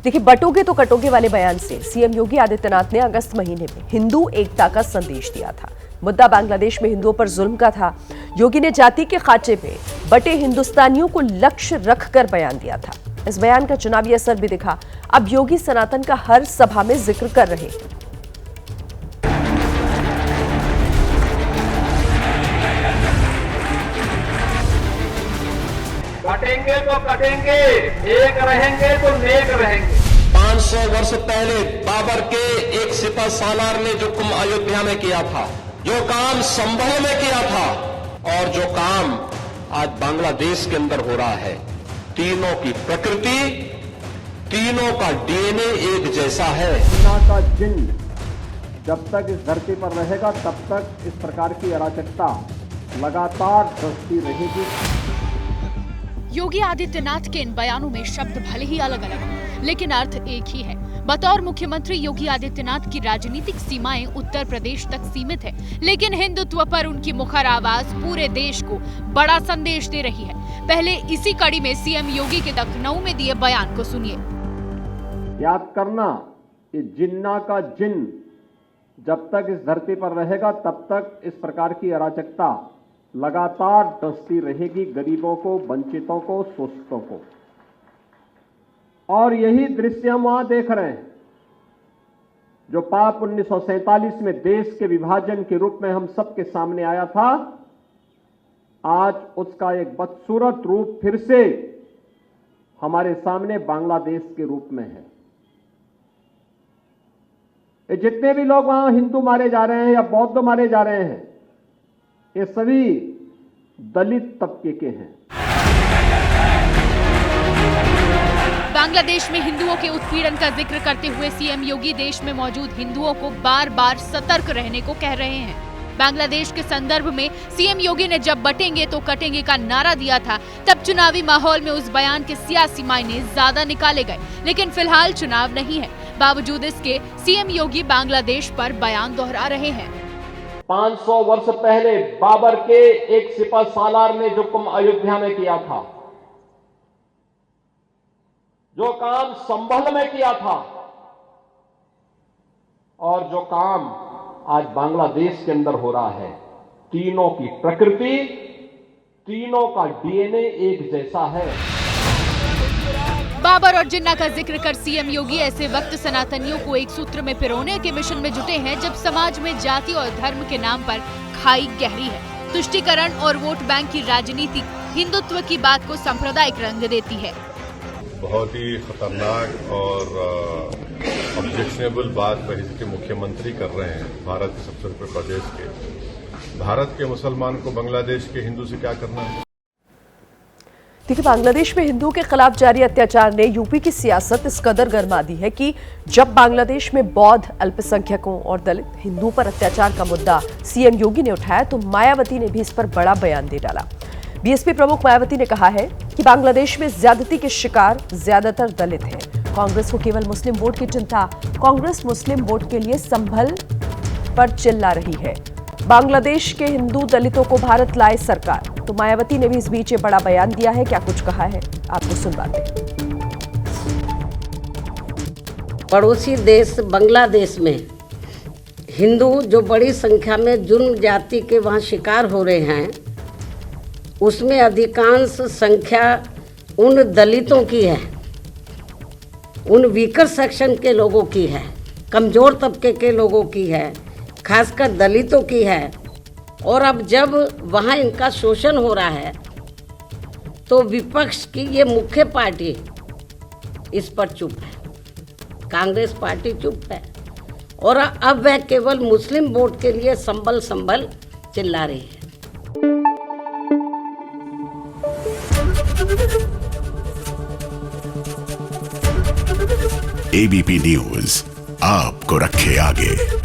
देखिए, बटोगे तो कटोगे वाले बयान से सीएम योगी आदित्यनाथ ने अगस्त महीने में हिंदू एकता का संदेश दिया था। मुद्दा बांग्लादेश में हिंदुओं पर जुल्म का था। योगी ने जाति के खांचे पे बटे हिंदुस्तानियों को लक्ष्य रखकर बयान दिया था। इस बयान का चुनावी असर भी दिखा। अब योगी सनातन का हर सभा में जिक्र कर रहे हैं। कटेंगे तो कटेंगे, एक रहेंगे तो नेक रहेंगे। 500 वर्ष पहले बाबर के एक सिपह सालार ने जो कुंभ अयोध्या में किया था, जो काम संभल में किया था, और जो काम आज बांग्लादेश के अंदर हो रहा है, तीनों की प्रकृति, तीनों का डीएनए एक जैसा है। जिन्ना का जिन्न जब तक इस धरती पर रहेगा तब तक इस प्रकार की अराजकता लगातार बढ़ती रहेगी। योगी आदित्यनाथ के इन बयानों में शब्द भले ही अलग अलग हैं, लेकिन अर्थ एक ही है। बतौर मुख्यमंत्री योगी आदित्यनाथ की राजनीतिक सीमाएं उत्तर प्रदेश तक सीमित है, लेकिन हिंदुत्व पर उनकी मुखर आवाज पूरे देश को बड़ा संदेश दे रही है। पहले इसी कड़ी में सीएम योगी के लखनऊ में दिए बयान को सुनिए। याद करना, ये जिन्ना का जिन्न जब तक इस धरती पर रहेगा तब तक इस प्रकार की अराजकता लगातार डसती रहेगी, गरीबों को, वंचितों को, शोषितों को। और यही दृश्य हम वहां देख रहे हैं जो पाप 1947 में देश के विभाजन के रूप में हम सबके सामने आया था। आज उसका एक बदसूरत रूप फिर से हमारे सामने बांग्लादेश के रूप में है। ये जितने भी लोग वहां हिंदू मारे जा रहे हैं या बौद्ध मारे जा रहे हैं, ये सभी दलित तबके के हैं। बांग्लादेश में हिंदुओं के उत्पीड़न का जिक्र करते हुए सीएम योगी देश में मौजूद हिंदुओं को बार बार सतर्क रहने को कह रहे हैं। बांग्लादेश के संदर्भ में सीएम योगी ने जब बटेंगे तो कटेंगे का नारा दिया था, तब चुनावी माहौल में उस बयान के सियासी मायने ज्यादा निकाले गए, लेकिन फिलहाल चुनाव नहीं है। बावजूद इसके सीएम योगी बांग्लादेश पर बयान दोहरा रहे हैं। 500 वर्ष पहले बाबर के एक सिपह सालार ने जो कुंभ अयोध्या में किया था, जो काम संभल में किया था, और जो काम आज बांग्लादेश के अंदर हो रहा है, तीनों की प्रकृति, तीनों का डीएनए एक जैसा है। बाबर और जिन्ना का जिक्र कर सीएम योगी ऐसे वक्त सनातनियों को एक सूत्र में पिरोने के मिशन में जुटे हैं जब समाज में जाति और धर्म के नाम पर खाई गहरी है। तुष्टीकरण और वोट बैंक की राजनीति हिंदुत्व की बात को सांप्रदायिक रंग देती है। बहुत ही खतरनाक और ऑब्जेक्शनेबल बात बहस के मुख्यमंत्री कर रहे हैं भारत के सबसे बड़े प्रदेश के। भारत के मुसलमान को बांग्लादेश के हिंदू से क्या करना है? देखिए, बांग्लादेश में हिंदुओं के खिलाफ जारी अत्याचार ने यूपी की सियासत इस कदर गर्मा दी है कि जब बांग्लादेश में बौद्ध, अल्पसंख्यकों और दलित हिंदुओं पर अत्याचार का मुद्दा सीएम योगी ने उठाया तो मायावती ने भी इस पर बड़ा बयान दे डाला। बीएसपी प्रमुख मायावती ने कहा है कि बांग्लादेश में ज्यादती के शिकार ज्यादातर दलित हैं। कांग्रेस को केवल मुस्लिम वोट की चिंता, कांग्रेस मुस्लिम वोट के लिए संभल पर चिल्ला रही है। बांग्लादेश के हिंदू दलितों को भारत लाए सरकार। तो मायावती ने भी इस बीच बड़ा बयान दिया है। क्या कुछ कहा है, आपको सुनवाते हैं। पड़ोसी देश बांग्लादेश में हिंदू जो बड़ी संख्या में जुर्म जाति के वहाँ शिकार हो रहे हैं, उसमें अधिकांश संख्या उन दलितों की है, उन वीकर सेक्शन के लोगों की है, कमज़ोर तबके के लोगों की है, खासकर दलितों की है। और अब जब वहाँ इनका शोषण हो रहा है तो विपक्ष की ये मुख्य पार्टी इस पर चुप है, कांग्रेस पार्टी चुप है, और अब वह केवल मुस्लिम वोट के लिए संभल चिल्ला रही है। एबीपी न्यूज आपको रखे आगे।